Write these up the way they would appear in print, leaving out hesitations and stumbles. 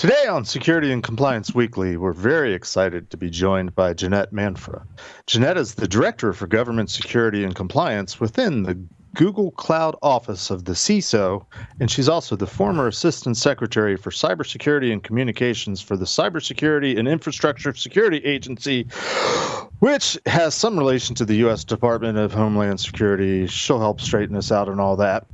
Today on Security and Compliance Weekly, we're very excited to be joined by Jeanette Manfra. Jeanette is the Director for Government Security and Compliance within the Google Cloud Office of the CISO, and she's also the former Assistant Secretary for Cybersecurity and Communications for the Cybersecurity and Infrastructure Security Agency, which has some relation to the U.S. Department of Homeland Security. She'll help straighten us out and all that.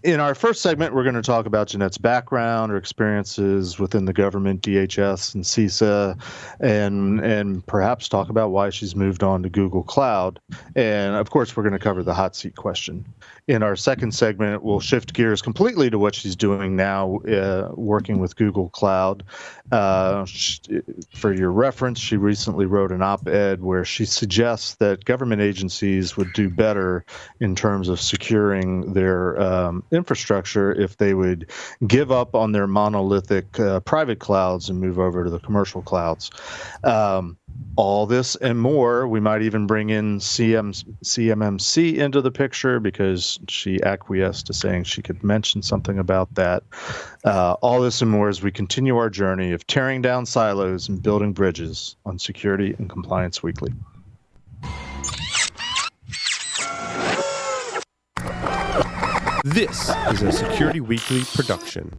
In our first segment, we're going to talk about Jeanette's background, her experiences within the government, DHS and CISA, and perhaps talk about why she's moved on to Google Cloud. And of course, we're going to cover the hot seat question. In our second segment, we'll shift gears completely to what she's doing now, working with Google Cloud. For your reference, she recently wrote an op-ed where she suggests that government agencies would do better in terms of securing their infrastructure if they would give up on their monolithic private clouds and move over to the commercial clouds. All this and more. We might even bring in CMMC into the picture because she acquiesced to saying she could mention something about that. All this and more as we continue our journey of tearing down silos and building bridges on Security and Compliance Weekly. This is a Security Weekly production.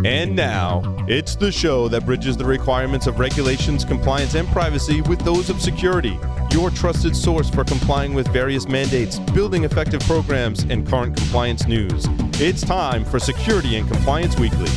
And now, it's the show that bridges the requirements of regulations, compliance, and privacy with those of security. Your trusted source for complying with various mandates, building effective programs, and current compliance news. It's time for Security and Compliance Weekly.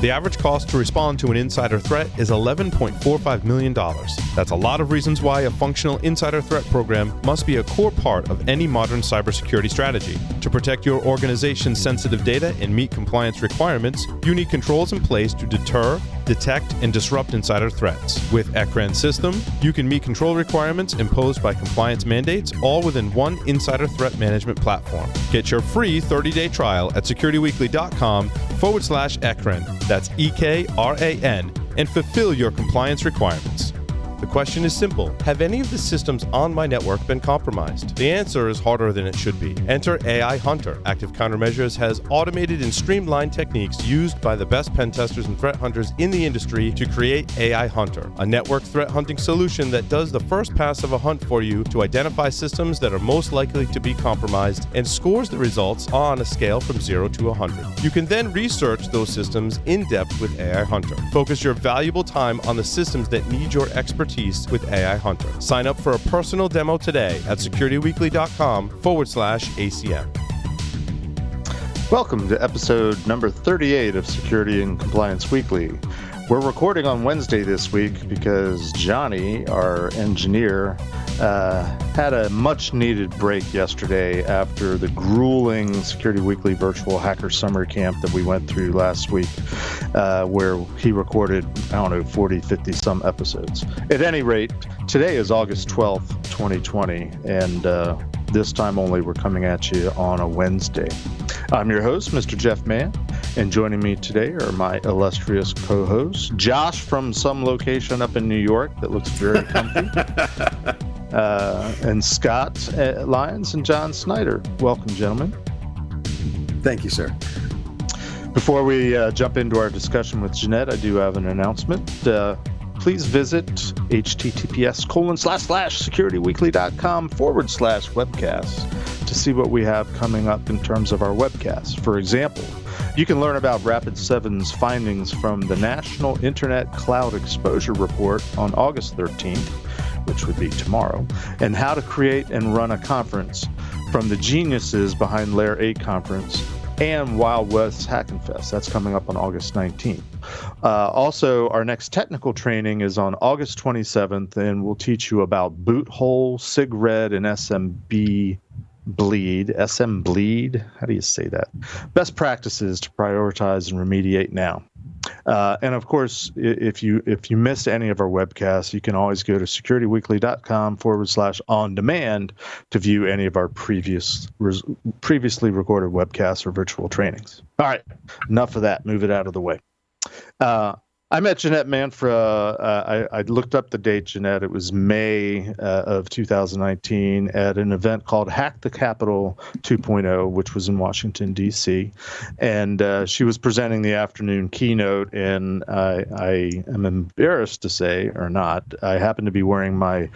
The average cost to respond to an insider threat is $11.45 million. That's a lot of reasons why a functional insider threat program must be a core part of any modern cybersecurity strategy. To protect your organization's sensitive data and meet compliance requirements, you need controls in place to deter, detect, and disrupt insider threats. With ECRAN system, you can meet control requirements imposed by compliance mandates all within one insider threat management platform. Get your free 30-day trial at securityweekly.com/ECRAN. That's EKRAN, and fulfill your compliance requirements. The question is simple. Have any of the systems on my network been compromised? The answer is harder than it should be. Enter AI Hunter. Active Countermeasures has automated and streamlined techniques used by the best pen testers and threat hunters in the industry to create AI Hunter, a network threat hunting solution that does the first pass of a hunt for you to identify systems that are most likely to be compromised and scores the results on a scale from 0 to 100. You can then research those systems in depth with AI Hunter. Focus your valuable time on the systems that need your expertise with AI Hunter. Sign up for a personal demo today at securityweekly.com/ACM. Welcome to episode number 38 of Security and Compliance Weekly. We're recording on Wednesday this week because Johnny, our engineer, had a much-needed break yesterday after the grueling Security Weekly virtual hacker summer camp that we went through last week, where he recorded, 40, 50-some episodes. At any rate, today is August 12th, 2020, and this time only we're coming at you on a Wednesday. I'm your host, Mr. Jeff Mann, and joining me today are my illustrious co-hosts, Josh from some location up in New York that looks very comfy, and Scott Lyons and John Snyder. Welcome, gentlemen. Thank you, sir. Before we jump into our discussion with Jeanette, I do have an announcement. Please visit https://securityweekly.com/webcast to see what we have coming up in terms of our webcasts. For example, you can learn about Rapid7's findings from the National Internet Cloud Exposure Report on August 13th, which would be tomorrow, and how to create and run a conference from the geniuses behind Layer 8 conference and Wild West Hackin' Fest. That's coming up on August 19th. Also, our next technical training is on August 27th, and we'll teach you about boot hole, SIG-RED, and SMB bleed. SM bleed? How do you say that? Best practices to prioritize and remediate now. And of course, if you missed any of our webcasts, you can always go to securityweekly.com/on-demand to view any of our previously recorded webcasts or virtual trainings. All right, enough of that. Move it out of the way. I met Jeanette Manfra. I looked up the date, Jeanette. It was May of 2019 at an event called Hack the Capitol 2.0, which was in Washington, D.C. And she was presenting the afternoon keynote. And I am embarrassed to say, or not, I happened to be wearing my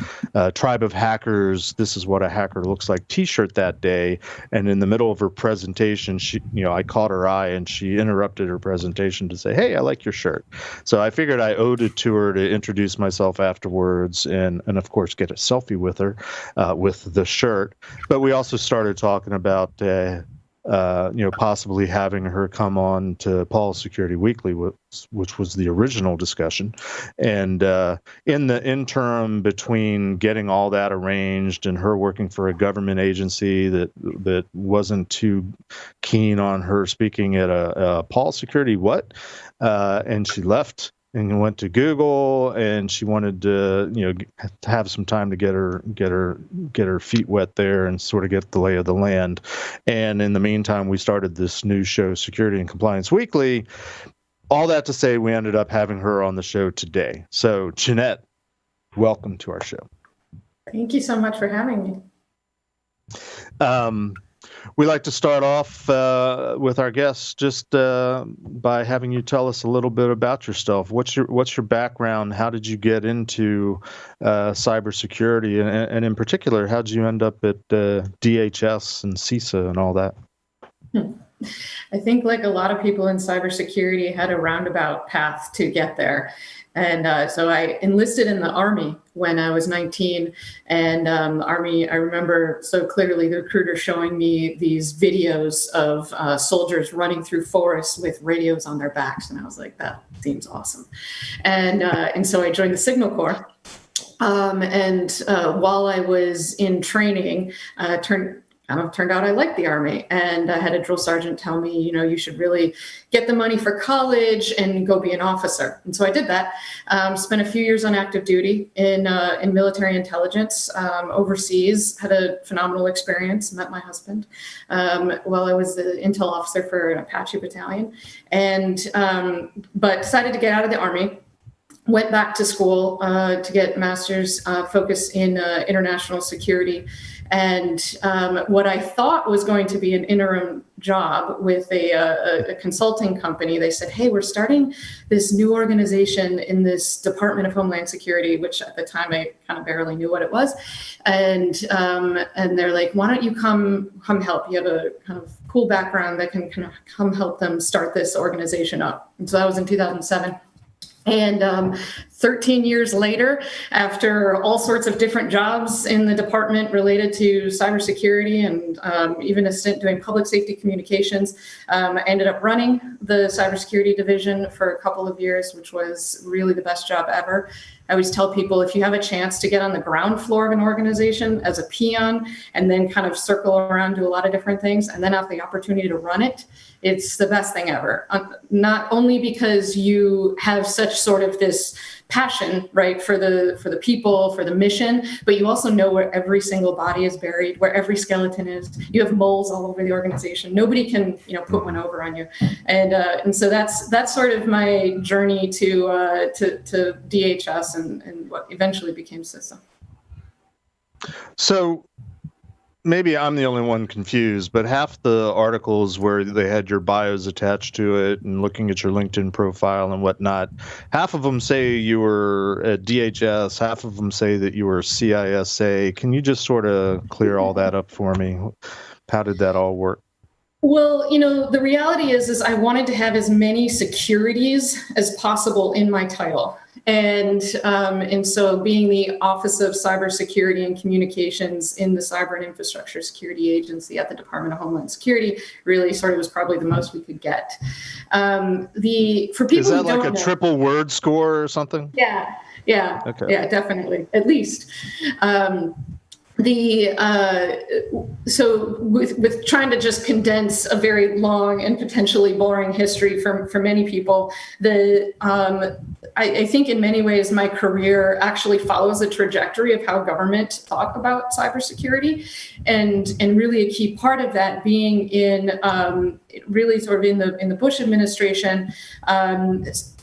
Tribe of Hackers, This Is What a Hacker Looks Like t-shirt that day. And in the middle of her presentation, I caught her eye and she interrupted her presentation to say, "Hey, I like your shirt." So I figured I owed it to her to introduce myself afterwards and of course, get a selfie with her with the shirt. But we also started talking about, possibly having her come on to Paul's Security Weekly, which was the original discussion. And in the interim between getting all that arranged and her working for a government agency that wasn't too keen on her speaking at a Paul Security and she left and went to Google, and she wanted to have some time to get her feet wet there and sort of get the lay of the land. And in the meantime, we started this new show, Security and Compliance Weekly. All that to say, we ended up having her on the show today. So Jeanette, welcome to our show. Thank you so much for having me. We like to start off with our guests just by having you tell us a little bit about yourself. What's your background? How did you get into cybersecurity, and in particular, how did you end up at DHS and CISA and all that? I think, like a lot of people in cybersecurity, had a roundabout path to get there. And so I enlisted in the Army when I was 19. And Army, I remember so clearly the recruiter showing me these videos of soldiers running through forests with radios on their backs. And I was like, that seems awesome. And so I joined the Signal Corps. While I was in training, turned out I liked the Army, and I had a drill sergeant tell me, you should really get the money for college and go be an officer. And so I did that. Spent a few years on active duty in military intelligence overseas. Had a phenomenal experience. Met my husband while I was the intel officer for an Apache battalion, but decided to get out of the Army. Went back to school to get master's focus in international security. And what I thought was going to be an interim job with a consulting company, they said, "Hey, we're starting this new organization in this Department of Homeland Security," which at the time I kind of barely knew what it was. And they're like, "Why don't you come help? You have a kind of cool background that can kind of come help them start this organization up." And so that was in 2007. And 13 years later, after all sorts of different jobs in the department related to cybersecurity and even a stint doing public safety communications, I ended up running the cybersecurity division for a couple of years, which was really the best job ever. I always tell people, if you have a chance to get on the ground floor of an organization as a peon and then kind of circle around, do a lot of different things, and then have the opportunity to run it, it's the best thing ever. Not only because you have such sort of this passion, right, for the people, for the mission, but you also know where every single body is buried, where every skeleton is. You have moles all over the organization. Nobody can, put one over on you. And so that's sort of my journey to DHS and what eventually became CISA. So maybe I'm the only one confused, but half the articles where they had your bios attached to it and looking at your LinkedIn profile and whatnot, half of them say you were at DHS, half of them say that you were CISA. Can you just sort of clear all that up for me? How did that all work? Well, the reality is I wanted to have as many securities as possible in my title. And so being the Office of Cybersecurity and Communications in the Cyber and Infrastructure Security Agency at the Department of Homeland Security really sort of was probably the most we could get. For people Is that who don't like a know, triple word score or something? Yeah, Okay. Yeah, definitely, at least. So with trying to just condense a very long and potentially boring history for many people, I think in many ways my career actually follows a trajectory of how government thought about cybersecurity, and really a key part of that being in really sort of in the Bush administration.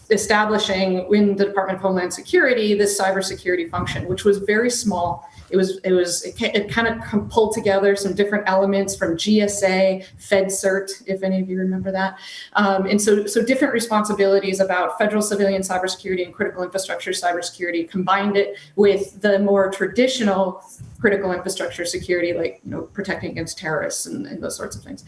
establishing in the Department of Homeland Security this cybersecurity function, which was very small. It kind of pulled together some different elements from GSA, FedCert, if any of you remember that. And so different responsibilities about federal civilian cybersecurity and critical infrastructure cybersecurity, combined it with the more traditional critical infrastructure security, like protecting against terrorists and those sorts of things.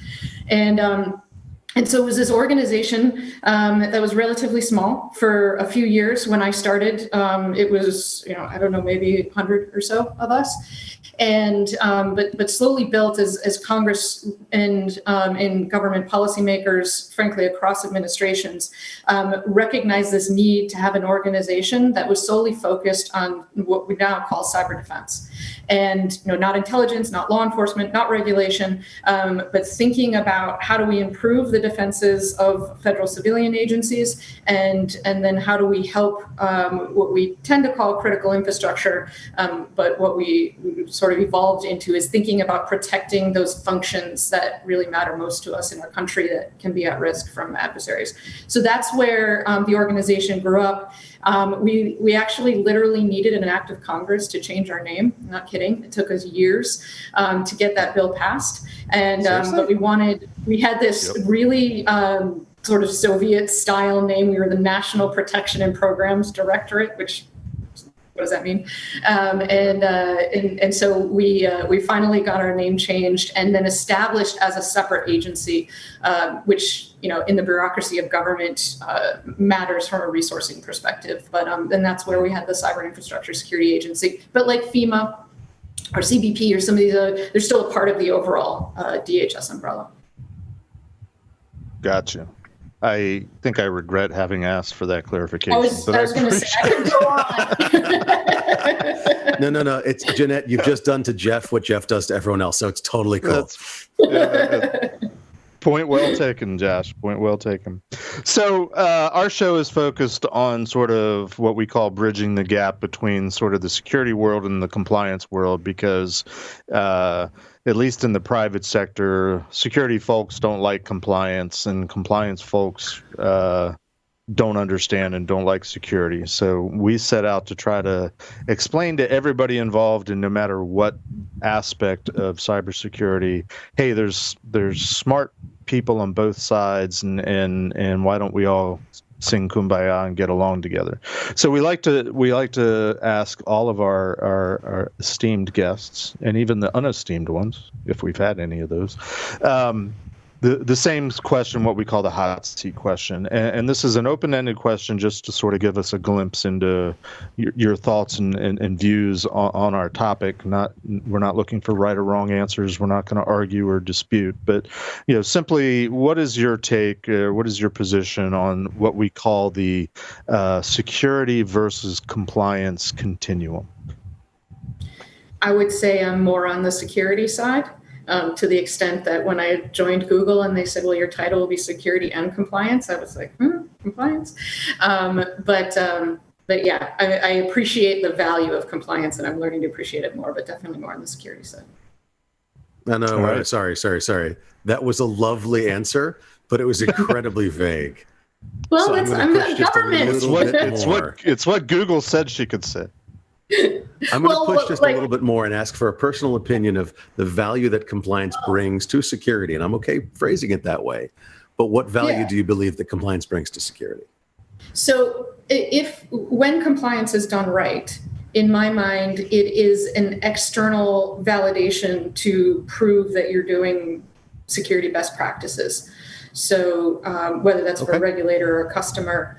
And so it was this organization that was relatively small for a few years. When I started, it was, I don't know, maybe 100 or so of us. And but slowly built as Congress and government policymakers, frankly, across administrations, recognized this need to have an organization that was solely focused on what we now call cyber defense. And not intelligence, not law enforcement, not regulation, but thinking about how do we improve the defenses of federal civilian agencies, and then how do we help what we tend to call critical infrastructure, but what we sort of evolved into is thinking about protecting those functions that really matter most to us in our country that can be at risk from adversaries. So that's where the organization grew up. We actually literally needed an act of Congress to change our name. I'm not kidding. It took us years to get that bill passed. And but we had this really sort of Soviet style name. We were the National Protection and Programs Directorate, which, what does that mean? And so we finally got our name changed and then established as a separate agency, which in the bureaucracy of government matters from a resourcing perspective. But then that's where we had the Cyber Infrastructure Security Agency. But like FEMA or CBP or some of these, they're still a part of the overall DHS umbrella. Gotcha. I think I regret having asked for that clarification. I was going to say, I could go on. No. It's Jeanette. You've just done to Jeff what Jeff does to everyone else, so it's totally cool. Point well taken, Josh. Point well taken. So our show is focused on sort of what we call bridging the gap between sort of the security world and the compliance world, because at least in the private sector, security folks don't like compliance, and compliance folks don't understand and don't like security. So we set out to try to explain to everybody involved, and no matter what aspect of cybersecurity, hey, there's smart people on both sides, and why don't we all sing Kumbaya and get along together? So we like to ask all of our esteemed guests, and even the unesteemed ones, if we've had any of those, the same question, what we call the hot seat question. And this is an open-ended question just to sort of give us a glimpse into your thoughts and views on our topic. We're not looking for right or wrong answers. We're not going to argue or dispute, but simply, what is your take? What is your position on what we call the security versus compliance continuum? I would say I'm more on the security side. To the extent that when I joined Google and they said, well, your title will be security and compliance, I was like, compliance? But yeah, I appreciate the value of compliance, and I'm learning to appreciate it more, but definitely more on the security side. No, right. Sorry. That was a lovely answer, but it was incredibly vague. Well, so I'm the government. It's what Google said she could say. I'm going to push just a little bit more and ask for a personal opinion of the value that compliance brings to security. And I'm okay phrasing it that way. But what value do you believe that compliance brings to security? So when compliance is done right, in my mind, it is an external validation to prove that you're doing security best practices. So whether that's for a regulator or a customer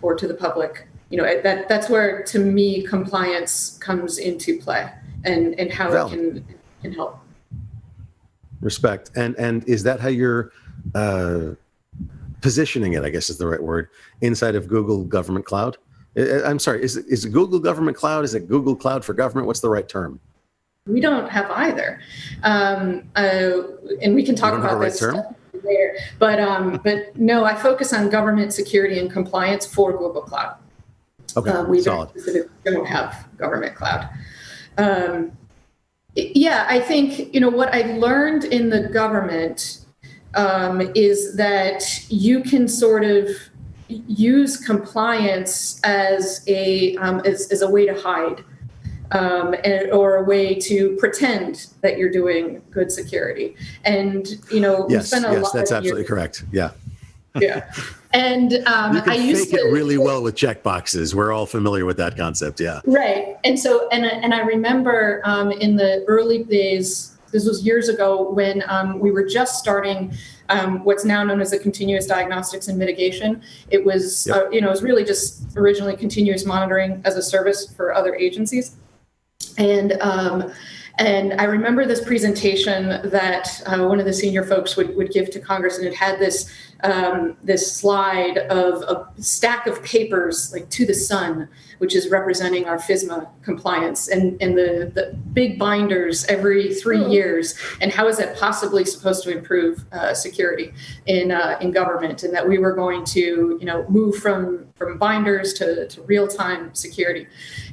or to the public, that's where, to me, compliance comes into play and how it can help. Respect. And is that how you're positioning it, I guess is the right word, inside of Google Government Cloud? I'm sorry, is it Google Government Cloud? Is it Google Cloud for Government? What's the right term? We don't have either. And we can talk about this later. But no, I focus on government security and compliance for Google Cloud. Okay, we solid. don't have government cloud. I think, what I learned in the government is that you can sort of use compliance as a way to hide, or a way to pretend that you're doing good security. And we spent a lot that's of absolutely years, correct. Yeah. yeah. And You can I used fake it to really well with checkboxes. We're all familiar with that concept. Yeah. Right. And so, and I remember in the early days, this was years ago, when we were just starting what's now known as the continuous diagnostics and mitigation. It was, it was really just originally continuous monitoring as a service for other agencies. And I remember this presentation that one of the senior folks would give to Congress, and it had this this slide of a stack of papers, like to the sun, which is representing our FSMA compliance, and the big binders every 3 years, and how is that possibly supposed to improve security in government, and that we were going to move from binders to real-time security,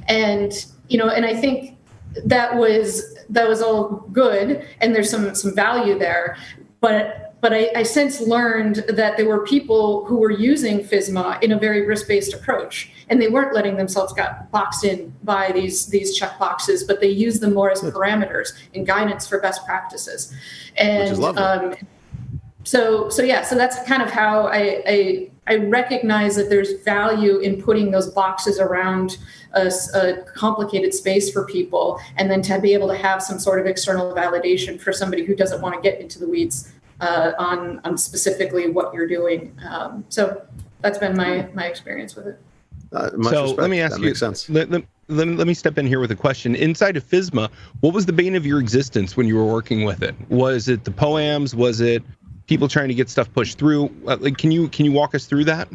and and I think that was all good, and there's some value there, but I since learned that there were people who were using FSMA in a very risk-based approach, and they weren't letting themselves get boxed in by these check boxes, but they used them more as parameters and guidance for best practices. And which is lovely. So that's kind of how I recognize that there's value in putting those boxes around a complicated space for people, and then to be able to have some sort of external validation for somebody who doesn't want to get into the weeds on specifically what you're doing. So that's been my experience with it. Let me ask that you. Makes sense. Let me step in here with a question. Inside of FSMA, what was the bane of your existence when you were working with it? Was it the POAMs? Was it people trying to get stuff pushed through? Can you walk us through that?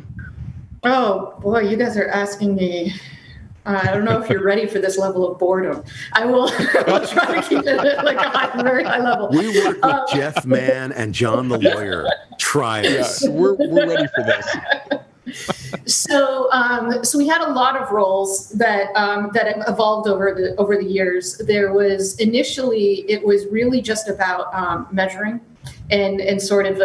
Oh boy, you guys are asking me. I don't know if you're ready for this level of boredom. I will try to keep it at like a very high level. We work with Jeff Mann and John the lawyer. Try us. Yeah, we're ready for this. So we had a lot of roles that evolved over the years. There was initially, it was really just about measuring and sort of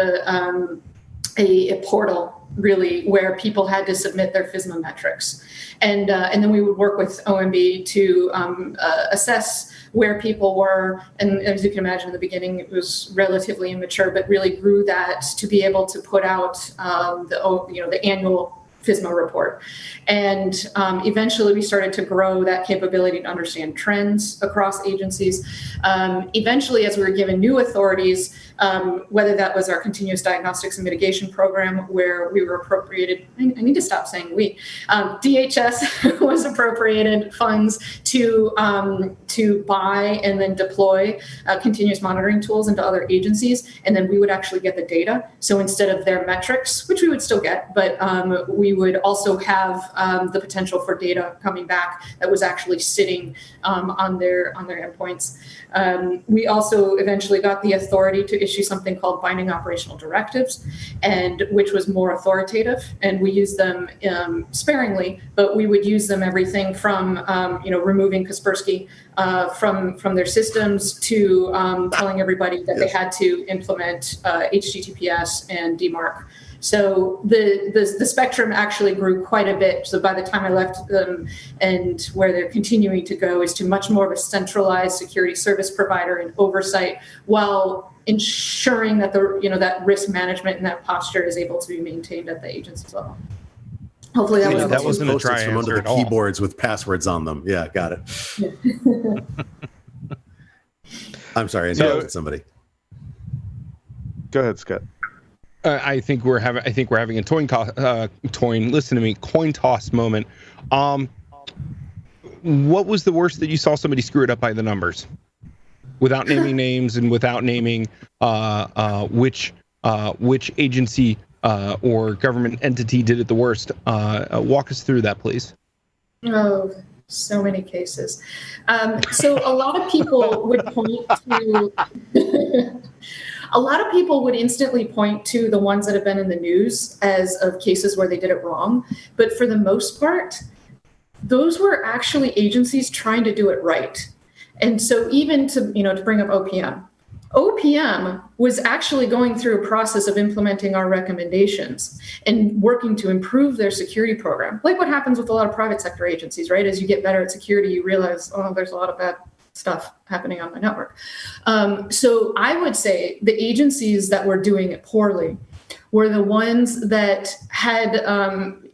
a portal, really, where people had to submit their FSMA metrics. And then we would work with OMB to assess where people were. And as you can imagine, in the beginning, it was relatively immature, but really grew that to be able to put out the annual FSMA report. And eventually we started to grow that capability to understand trends across agencies. Eventually, as we were given new authorities, whether that was our continuous diagnostics and mitigation program, where we were appropriated, I need to stop saying we, DHS was appropriated funds to buy and then deploy continuous monitoring tools into other agencies, and then we would actually get the data. So instead of their metrics, which we would still get, but we would also have the potential for data coming back that was actually sitting on their endpoints. We also eventually got the authority to issue something called binding operational directives, and which was more authoritative, and we used them sparingly, but we would use them everything from removing Kaspersky from their systems to telling everybody that they had to implement HTTPS and DMARC. So the spectrum actually grew quite a bit. So by the time I left them, and where they're continuing to go is to much more of a centralized security service provider and oversight, while ensuring that that risk management and that posture is able to be maintained at the agency level. Hopefully that wasn't a try from under answer the at all. keyboards with passwords on them. Yeah, got it. I'm sorry, I interrupted somebody. Go ahead, Scott. I think we're having a coin toss moment. What was the worst that you saw somebody screw it up by the numbers, without naming names and without naming which agency or government entity did it the worst? Walk us through that, please. Oh, so many cases. So a lot of people would point to. A lot of people would instantly point to the ones that have been in the news as of cases where they did it wrong. But for the most part, those were actually agencies trying to do it right. And so even to bring up OPM, OPM was actually going through a process of implementing our recommendations and working to improve their security program. Like what happens with a lot of private sector agencies, right? As you get better at security, you realize, oh, there's a lot of bad stuff happening on my network. So I would say the agencies that were doing it poorly were the ones that had,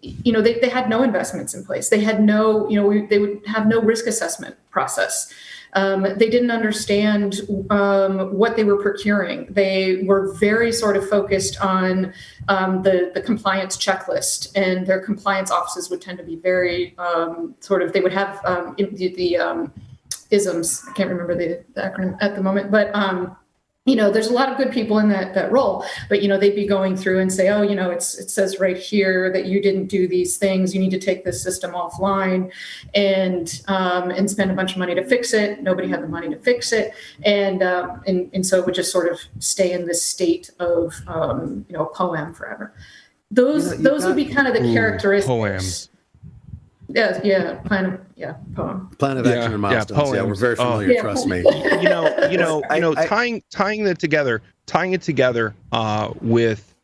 they had no investments in place. They had no, they would have no risk assessment process. They didn't understand what they were procuring. They were very sort of focused on the compliance checklist, and their compliance offices would tend to be very they would have the ISMs. I can't remember the acronym at the moment, but there's a lot of good people in that role, but, they'd be going through and say, oh, it says right here that you didn't do these things. You need to take this system offline and spend a bunch of money to fix it. Nobody had the money to fix it. And so it would just sort of stay in this state of, POAM forever. Those would be kind of the characteristics. POAM. POAM. Plan of action and milestones. Yeah, we're very familiar. Trust me. Tying it together with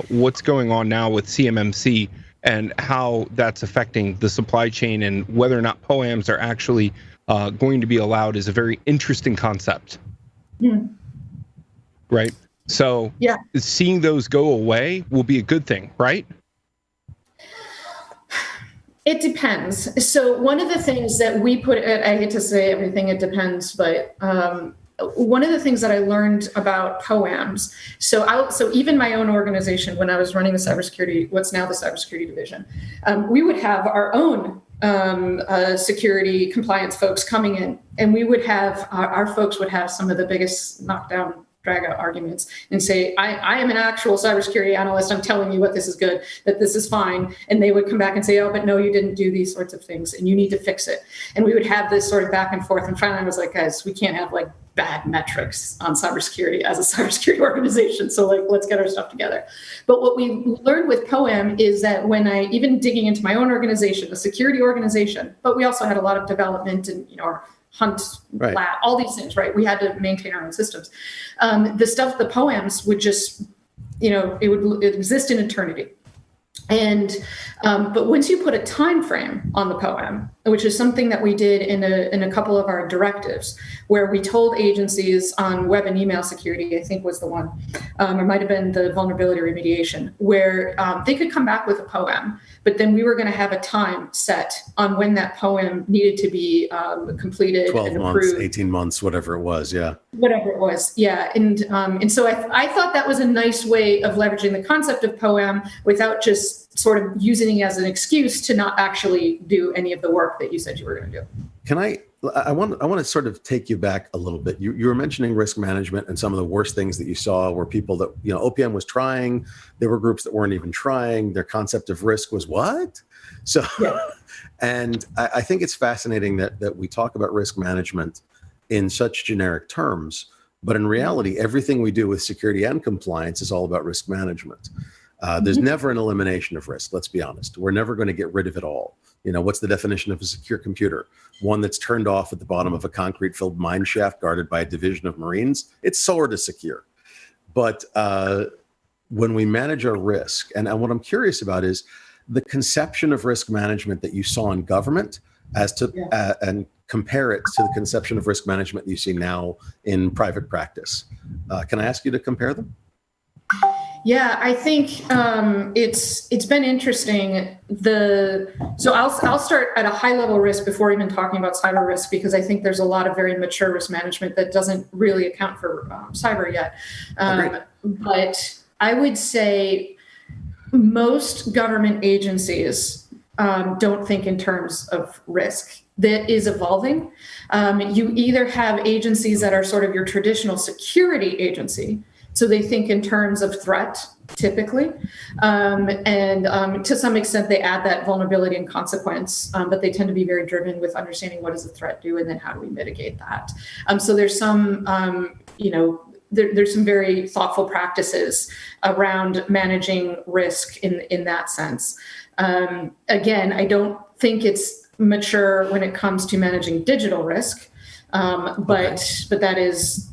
what's going on now with CMMC and how that's affecting the supply chain and whether or not POAMs are actually going to be allowed is a very interesting concept. Right. So seeing those go away will be a good thing, right? It depends. So one of the things that we put, I hate to say everything, it depends, but one of the things that I learned about POAMs, so even my own organization, when I was running the cybersecurity, what's now the cybersecurity division, we would have our own security compliance folks coming in, and we would have, our folks would have some of the biggest knockdown drag out arguments and say, I am an actual cybersecurity analyst. I'm telling you what this is good, that this is fine. And they would come back and say, oh, but no, you didn't do these sorts of things and you need to fix it. And we would have this sort of back and forth. And finally I was like, guys, we can't have like bad metrics on cybersecurity as a cybersecurity organization. So like, let's get our stuff together. But what we learned with POAM is that when I, even digging into my own organization, a security organization, but we also had a lot of development and, our Hunt, lab, all these things, right? We had to maintain our own systems. The stuff, the POAMs would just, it would exist in eternity. And, but once you put a time frame on the POAM, which is something that we did in a couple of our directives, where we told agencies on web and email security, I think was the one, or might've been the vulnerability remediation, where they could come back with a POAM, but then we were going to have a time set on when that POAM needed to be completed 12 and months, approved. 18 months, whatever it was. Yeah. Whatever it was. Yeah. And so I thought that was a nice way of leveraging the concept of POAM without just sort of using it as an excuse to not actually do any of the work that you said you were going to do. Can I want to sort of take you back a little bit. You were mentioning risk management and some of the worst things that you saw were people that, OPM was trying. There were groups that weren't even trying. Their concept of risk was what? So, and I think it's fascinating that we talk about risk management in such generic terms, but in reality, everything we do with security and compliance is all about risk management. There's never an elimination of risk. Let's be honest. We're never going to get rid of it all. What's the definition of a secure computer? One that's turned off at the bottom of a concrete-filled mine shaft guarded by a division of Marines. It's sort of secure. But when we manage our risk, and what I'm curious about is the conception of risk management that you saw in government and compare it to the conception of risk management you see now in private practice. Can I ask you to compare them? Yeah, I think it's been interesting. So I'll start at a high level risk before even talking about cyber risk, because I think there's a lot of very mature risk management that doesn't really account for cyber yet. But I would say most government agencies don't think in terms of risk. That is evolving. You either have agencies that are sort of your traditional security agency, so they think in terms of threat, typically. And to some extent, they add that vulnerability and consequence, but they tend to be very driven with understanding what does the threat do and then how do we mitigate that. So there's some, there's some very thoughtful practices around managing risk in that sense. Again, I don't think it's mature when it comes to managing digital risk. But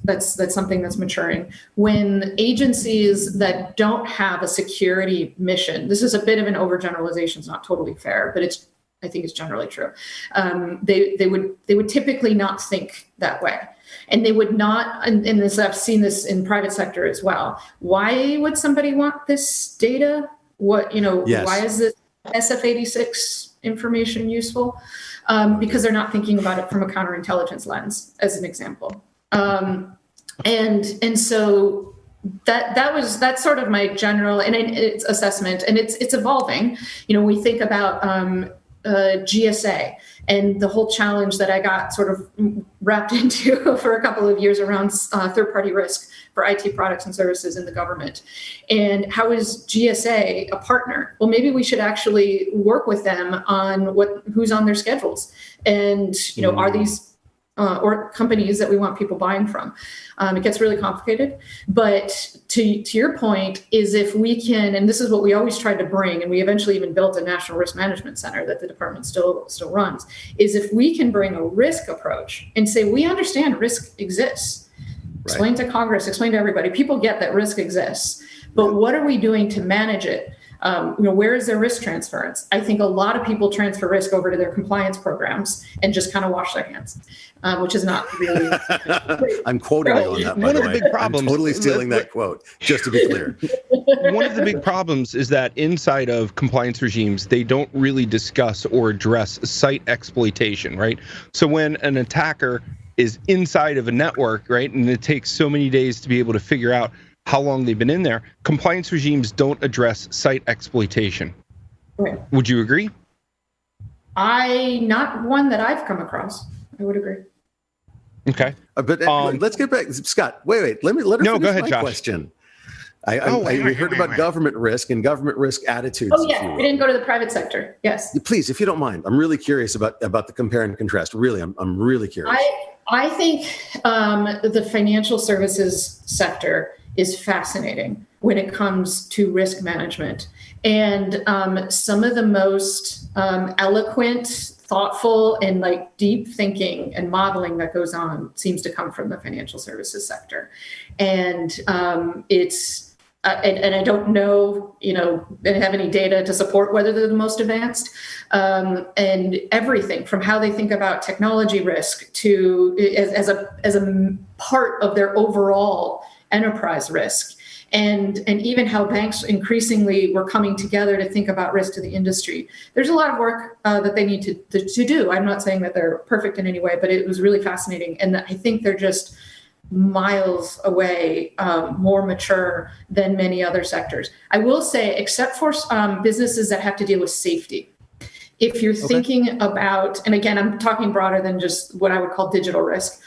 that's something that's maturing. When agencies that don't have a security mission, this is a bit of an overgeneralization, it's not totally fair, but I think it's generally true. They would typically not think that way. And they would not, and this, I've seen this in private sector as well. Why would somebody want this data? Yes. Why is this SF-86 information useful? Because they're not thinking about it from a counterintelligence lens, as an example. And so that's sort of my general it's assessment, and it's evolving. We think about GSA and the whole challenge that I got sort of wrapped into for a couple of years around third-party risk for IT products and services in the government. And how is GSA a partner? Well, maybe we should actually work with them on who's on their schedules. And, are these or companies that we want people buying from? It gets really complicated. But to your point is, if we can, and this is what we always tried to bring, and we eventually even built a National Risk Management Center that the department still runs, is if we can bring a risk approach and say, we understand risk exists. Right. Explain to Congress, explain to everybody. People get that risk exists, but what are we doing to manage it? Where is their risk transference? I think a lot of people transfer risk over to their compliance programs and just kind of wash their hands, which is not really. I'm quoting you on that. One of the big problems. I'm totally stealing that quote, just to be clear. One of the big problems is that inside of compliance regimes, they don't really discuss or address site exploitation, right? So when an attacker is inside of a network, right, and it takes so many days to be able to figure out how long they've been in there, compliance regimes don't address site exploitation. Right. Would you agree? Not one that I've come across. I would agree. Okay. But let's get back, Scott. Wait. Let her finish go ahead, my Josh. question. We heard about government risk and government risk attitudes. Oh yeah, we didn't go to the private sector. Yes. Please, if you don't mind, I'm really curious about the compare and contrast. Really, I'm really curious. I think the financial services sector is fascinating when it comes to risk management. And some of the most eloquent, thoughtful, and deep thinking and modeling that goes on seems to come from the financial services sector. And and I don't know, they have any data to support whether they're the most advanced, and everything from how they think about technology risk to as a part of their overall enterprise risk, and even how banks increasingly were coming together to think about risk to the industry. There's a lot of work that they need to do. I'm not saying that they're perfect in any way, but it was really fascinating, and I think they're just miles away, more mature than many other sectors. I will say, except for businesses that have to deal with safety. If you're thinking about, and again, I'm talking broader than just what I would call digital risk,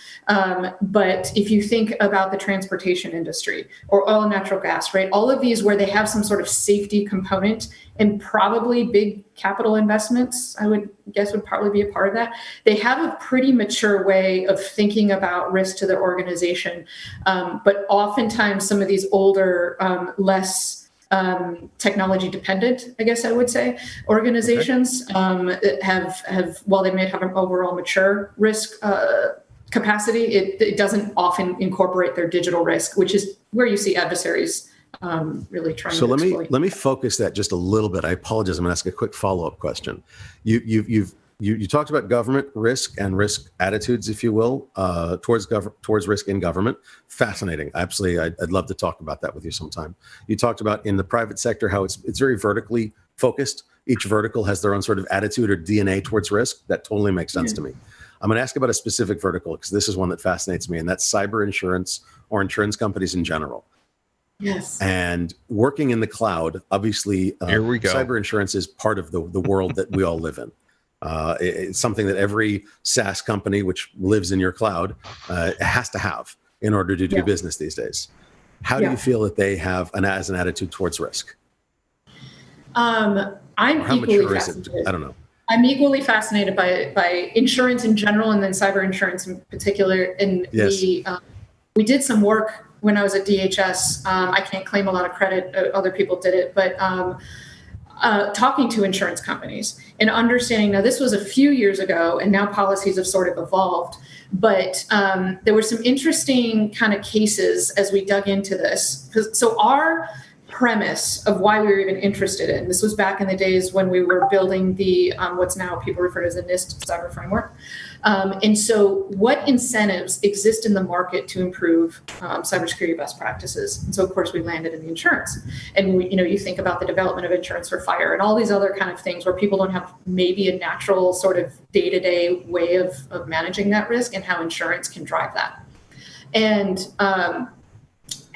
but if you think about the transportation industry or oil and natural gas, right? All of these where they have some sort of safety component and probably big capital investments, I would guess would probably be a part of that. They have a pretty mature way of thinking about risk to their organization. But oftentimes some of these older, less technology dependent, I guess I would say, organizations have, while they may have an overall mature risk capacity, it doesn't often incorporate their digital risk, which is where you see adversaries really trying to exploit. Let me focus that just a little bit. I apologize. I'm going to ask a quick follow-up question. You talked about government risk and risk attitudes, if you will, towards risk in government. Fascinating. Absolutely. I'd love to talk about that with you sometime. You talked about in the private sector how it's very vertically focused. Each vertical has their own sort of attitude or DNA towards risk. That totally makes sense to me. I'm going to ask about a specific vertical because this is one that fascinates me, and that's cyber insurance or insurance companies in general. Yes. And working in the cloud, obviously, Here we go. Cyber insurance is part of the world that we all live in. It's something that every SaaS company which lives in your cloud has to have in order to do business these days. How do you feel that they have as an attitude towards risk? I'm equally fascinated. I don't know. I'm equally fascinated by insurance in general, and then cyber insurance in particular. And we did some work when I was at DHS. I can't claim a lot of credit. Other people did it, but talking to insurance companies and understanding, now this was a few years ago and now policies have sort of evolved, but there were some interesting kind of cases as we dug into this. So our premise of why we were even interested in this was back in the days when we were building the what's now people refer to as the NIST cyber framework. And so what incentives exist in the market to improve cybersecurity best practices? And so of course we landed in the insurance. And we, you think about the development of insurance for fire and all these other kind of things where people don't have maybe a natural sort of day-to-day way of managing that risk, and how insurance can drive that.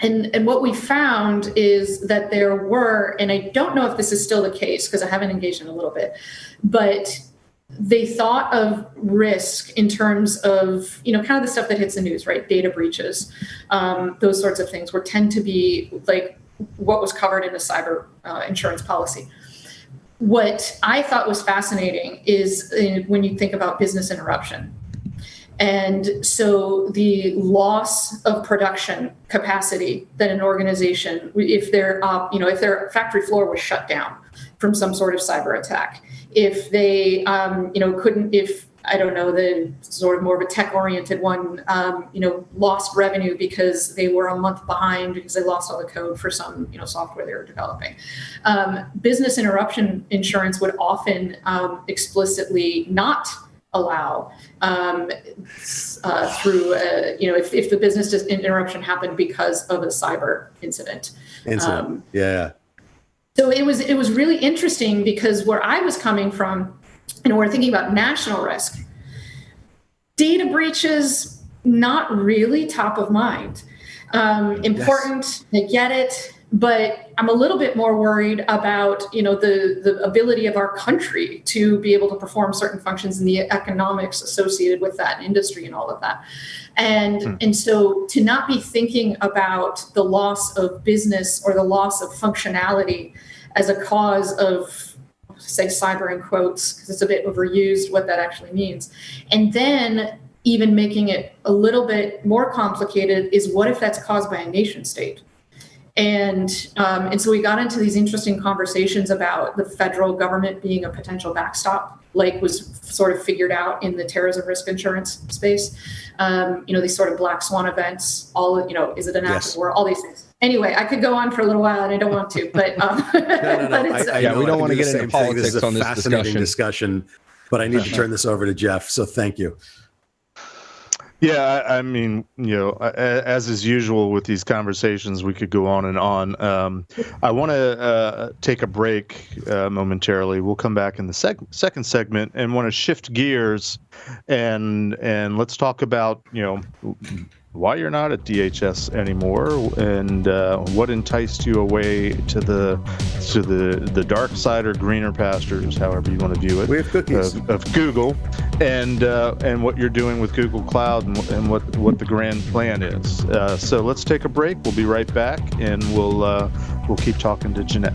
And what we found is that there were, and I don't know if this is still the case because I haven't engaged in a little bit, but they thought of risk in terms of, kind of the stuff that hits the news, right? Data breaches, those sorts of things tend to be like what was covered in a cyber insurance policy. What I thought was fascinating is when you think about business interruption. And so the loss of production capacity that an organization, if their factory floor was shut down from some sort of cyber attack, if they, couldn't, if, I don't know, the sort of more of a tech-oriented one, lost revenue because they were a month behind because they lost all the code for some, software they were developing. Business interruption insurance would often explicitly not allow through if the business interruption happened because of a cyber incident. Yeah. So it was really interesting because where I was coming from, we're thinking about national risk. Data breaches, not really top of mind. Important, yes. I get it. But I'm a little bit more worried about, the ability of our country to be able to perform certain functions and the economics associated with that industry and all of that. And so to not be thinking about the loss of business or the loss of functionality as a cause of, say, cyber in quotes, because it's a bit overused what that actually means. And then even making it a little bit more complicated is what if that's caused by a nation state? And so we got into these interesting conversations about the federal government being a potential backstop, like was sort of figured out in the terrorism risk insurance space. These sort of black swan events, is it an act of war? All these things. Anyway, I could go on for a little while and I don't want to, but we don't want to get into politics this is on this fascinating discussion, but I need to turn this over to Jeff. So thank you. Yeah, I mean, as is usual with these conversations, we could go on and on. I want to take a break momentarily. We'll come back in the second segment and want to shift gears and let's talk about, why you're not at DHS anymore and what enticed you away to the dark side or greener pastures, however you want to view it. We have cookies of Google and what you're doing with Google Cloud and what the grand plan is. So let's take a break. We'll be right back and we'll keep talking to Jeanette.